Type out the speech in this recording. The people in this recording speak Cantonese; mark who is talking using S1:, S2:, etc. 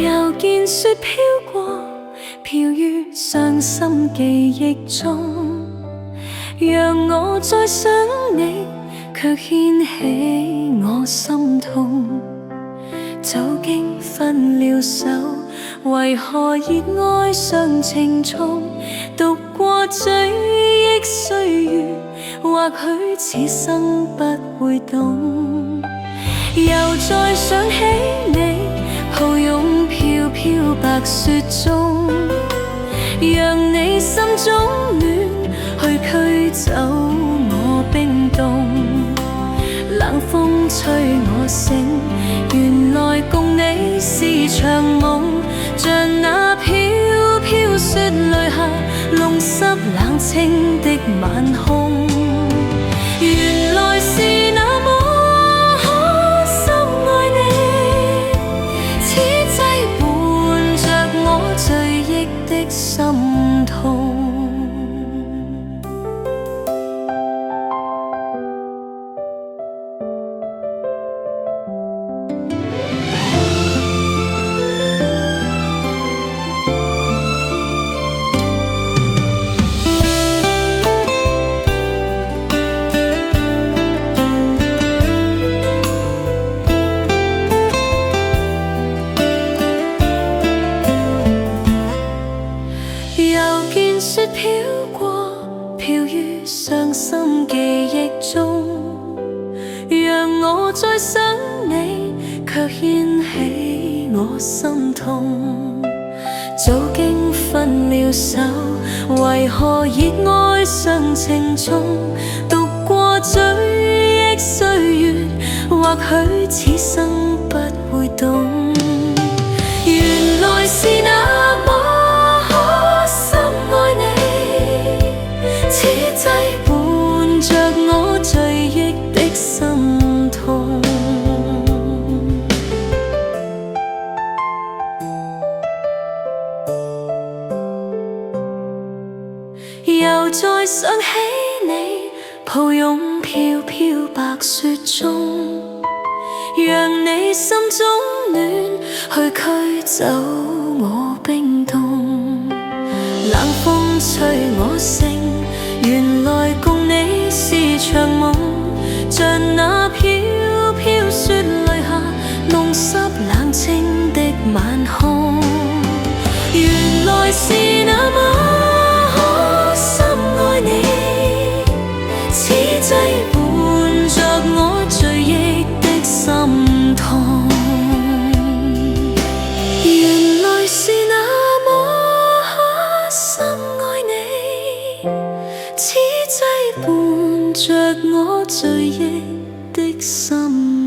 S1: 又見雪飄過，飄於傷心記憶中，讓我再想你，卻牽起我心痛。早經分了手，為何熱愛尚情重？讀過追憶歲月，或許此生不會懂。又再想起你，抱擁飄飄白雪中，讓你心中暖去驅走我冰凍。冷風吹我醒，原來共你是場夢，像那飄飄雪淚下弄濕冷清的晚空。原來是那麼可深愛你，此際伴着我醉憶的心痛。又見雪飄過，飄於傷心記憶中，讓我再想你，卻牽起我心痛。早經分了手，為何熱愛尚情重？讀過追憶歲月，或許此生不會懂。原來是那麼伴着我醉憶的心痛。又再想起你，抱擁飄飄白雪中，讓你心中暖去驅走我冰凍。冷風吹我醒，原來共你是場夢，像那飄飄雪淚下弄濕冷清的晚空。原來是那麼可深愛你，此際伴着我醉憶的心痛。原來是那麼可深愛你，此際伴着我醉憶的心。